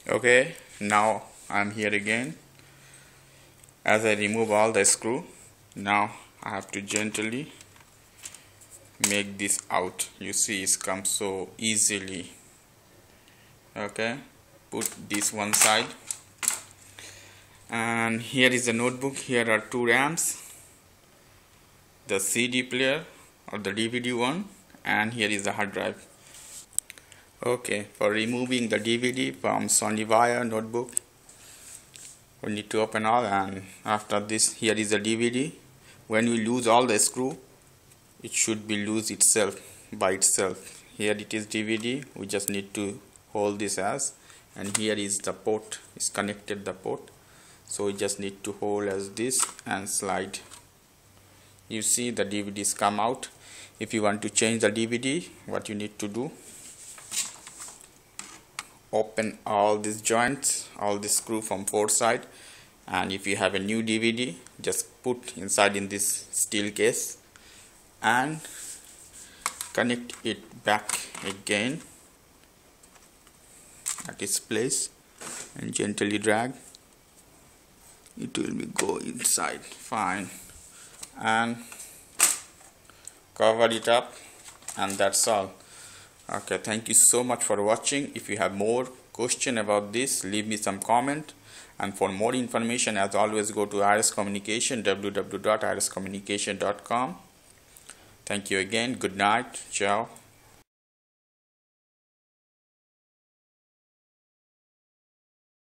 Okay, now I'm here again. As I remove all the screw, now I have to gently make this out. You see, it's come so easily. Okay, put this one side, and here is the notebook. Here are two RAMs, the CD player or the DVD one, and here is the hard drive. Okay, for removing the DVD from Sony VAIO notebook, we need to open all, and after this, here is the DVD. When we lose all the screw, it should be loose itself by itself. Here it is DVD. We just need to hold this as, and here is the port. It's connected the port, so we just need to hold as this and slide. You see the DVDs come out. If you want to change the DVD, what you need to do, open all these joints, all this screw from four side, and if you have a new DVD, just put inside in this steel case and connect it back again at its place and gently drag. It will be go inside fine, and cover it up, and that's all. Okay, thank you so much for watching. If you have more question about this, leave me some comment, and for more information, as always, go to Iris Communication, www.iriscommunication.com. Thank you again. Good night. Ciao.